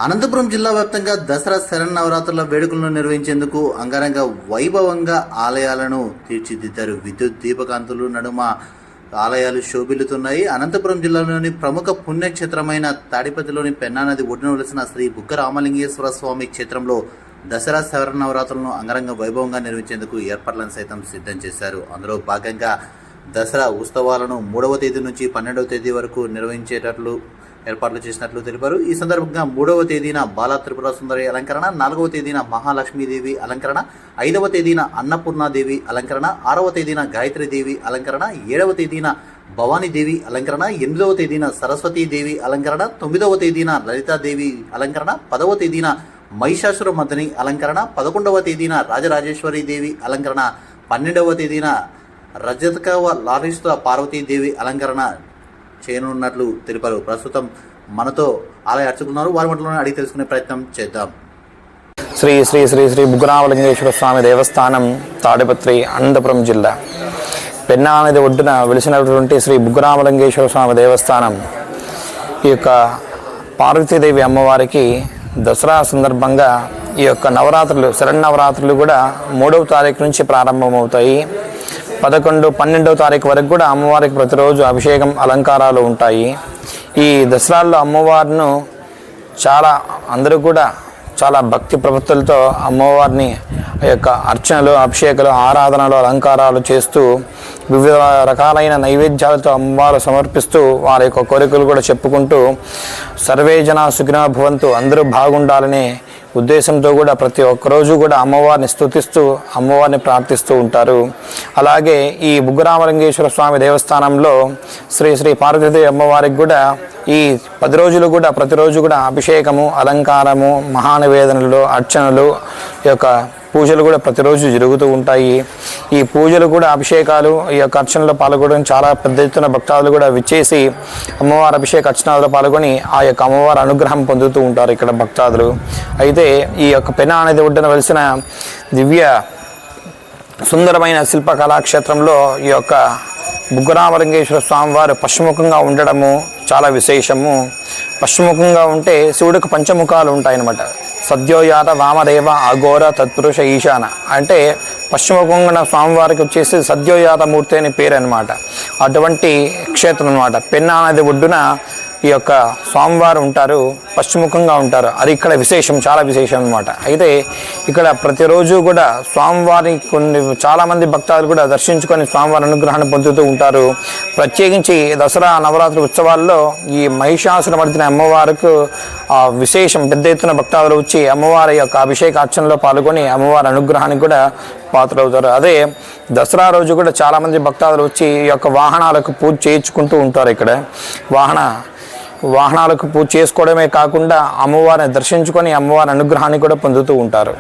అనంతపురం జిల్లా వ్యాప్తంగా దసరా శరన్నవరాత్రుల వేడుకలను నిర్వహించేందుకు అంగరంగ వైభవంగా ఆలయాలను తీర్చిదిద్దారు. విద్యుత్ దీపకాంతులు నడుమ ఆలయాలు శోభిల్లుతున్నాయి. అనంతపురం జిల్లాలోని ప్రముఖ పుణ్యక్షేత్రమైన తాడిపత్రిలోని పెన్నా నది ఒడ్డున వెలిసిన శ్రీ బుగ్గ రామలింగేశ్వర స్వామి క్షేత్రంలో దసరా శరన్నవరాత్రులను అంగరంగ వైభవంగా నిర్వహించేందుకు ఏర్పాట్లను సైతం సిద్ధం చేశారు. అందులో భాగంగా దసరా ఉత్సవాలను 3వ తేదీ నుంచి 12వ తేదీ వరకు నిర్వహించేటట్లు ఏర్పాట్లు చేసినట్లు తెలిపారు. ఈ సందర్భంగా 3వ తేదీన బాలా త్రిపుర సుందరి అలంకరణ, 4వ తేదీన మహాలక్ష్మీదేవి అలంకరణ, 5వ తేదీన అన్నపూర్ణాదేవి అలంకరణ, 6వ తేదీన గాయత్రీదేవి అలంకరణ, 7వ తేదీన భవానీదేవి అలంకరణ, 8వ తేదీన సరస్వతీదేవి అలంకరణ, 9వ తేదీన లలితాదేవి అలంకరణ, 10వ తేదీన మహిషాసుర మర్దిని అలంకరణ, 11వ తేదీన రాజరాజేశ్వరి దేవి అలంకరణ, 12వ తేదీన రజతకవ లారిస్త పార్వతీదేవి అలంకరణ చేయనున్నట్లు తెలిపారు. ప్రస్తుతం మనతో ఆలయ అర్చకున్నారు, వారి మాటలను అడిగి తెలుసుకునే ప్రయత్నం చేద్దాం. శ్రీ శ్రీ శ్రీ శ్రీ బుగ్గ రామలింగేశ్వర స్వామి దేవస్థానం, తాడిపత్రి, అనంతపురం జిల్లా. పెన్నా నది ఒడ్డున వెలిసినటువంటి శ్రీ బుగ్గ రామలింగేశ్వర స్వామి దేవస్థానం ఈ యొక్క పార్వతీదేవి అమ్మవారికి దసరా సందర్భంగా ఈ యొక్క నవరాత్రులు, శరన్నవరాత్రులు కూడా 3వ తారీఖు నుంచి ప్రారంభమవుతాయి. 11, 12వ తారీఖు వరకు కూడా అమ్మవారికి ప్రతిరోజు అభిషేకం, అలంకారాలు ఉంటాయి. ఈ దసరాల్లో అమ్మవారిను అందరూ కూడా చాలా భక్తి ప్రవృత్తులతో అమ్మవారిని యొక్క అర్చనలు, అభిషేకాలు, ఆరాధనలు, అలంకారాలు చేస్తూ వివిధ రకాలైన నైవేద్యాలతో అమ్మవారు సమర్పిస్తూ వారి యొక్క కోరికలు కూడా చెప్పుకుంటూ సర్వే జనా సుఖినో భవంతు, అందరూ బాగుండాలనే ఉద్దేశంతో కూడా ప్రతి ఒక్కరోజు కూడా అమ్మవారిని స్తుతిస్తూ అమ్మవారిని ప్రార్థిస్తూ ఉంటారు. అలాగే ఈ బుగ్గ రామలింగేశ్వర స్వామి దేవస్థానంలో శ్రీ శ్రీ పార్వతీదేవి అమ్మవారికి కూడా ఈ 10 రోజులు కూడా ప్రతిరోజు కూడా అభిషేకము, అలంకారము, మహానివేదనలు, అర్చనలు, ఈ యొక్క పూజలు కూడా ప్రతిరోజు జరుగుతూ ఉంటాయి. ఈ పూజలు కూడా, అభిషేకాలు, ఈ యొక్క అర్చనలో పాల్గొనడం చాలా పెద్ద ఎత్తున భక్తాదులు కూడా విచ్చేసి అమ్మవారి అభిషేక అర్చనలో పాల్గొని ఆ యొక్క అమ్మవారి అనుగ్రహం పొందుతూ ఉంటారు ఇక్కడ భక్తాదులు. అయితే ఈ యొక్క పెన్నా నది ఒడ్డున వెలిసిన దివ్య సుందరమైన శిల్ప కళాక్షేత్రంలో ఈ యొక్క బుగ్గ రామలింగేశ్వర స్వామివారు పశ్చిముఖంగా ఉండడము చాలా విశేషము. పశ్చిముఖంగా ఉంటే శివుడికి పంచముఖాలు ఉంటాయన్నమాట. సద్యోయాత వామదేవ అఘోర తత్పురుష ఈశాన అంటే పశ్చిమముఖంగా స్వామివారికి వచ్చేసి సద్యోయాత మూర్తి అని పేరు అనమాట. అటువంటి క్షేత్రం అనమాట. పెన్నా నది ఒడ్డున ఈ యొక్క స్వామివారు ఉంటారు, పశ్చిముఖంగా ఉంటారు. అది ఇక్కడ విశేషం, చాలా విశేషం అనమాట. అయితే ఇక్కడ ప్రతిరోజు కూడా స్వామివారి చాలామంది భక్తులు కూడా దర్శించుకొని స్వామివారి అనుగ్రహాన్ని పొందుతూ ఉంటారు. ప్రత్యేకించి దసరా నవరాత్రి ఉత్సవాల్లో ఈ మహిషాసుర మర్దిని అమ్మవారికి విశేషం పెద్ద ఎత్తున భక్తులు వచ్చి అమ్మవారి యొక్క అభిషేక అర్చనలో పాల్గొని అమ్మవారి అనుగ్రహానికి కూడా పాత్రవుతారు. అదే దసరా రోజు కూడా చాలామంది భక్తులు వచ్చి ఈ యొక్క వాహనాలకు పూజ చేయించుకుంటూ ఉంటారు. ఇక్కడ వాహనాలకు పూజ చేసుకోవడమే కాకుండా అమ్మవారిని దర్శించుకొని అమ్మవారి అనుగ్రహాన్ని కూడా పొందుతూ ఉంటారు.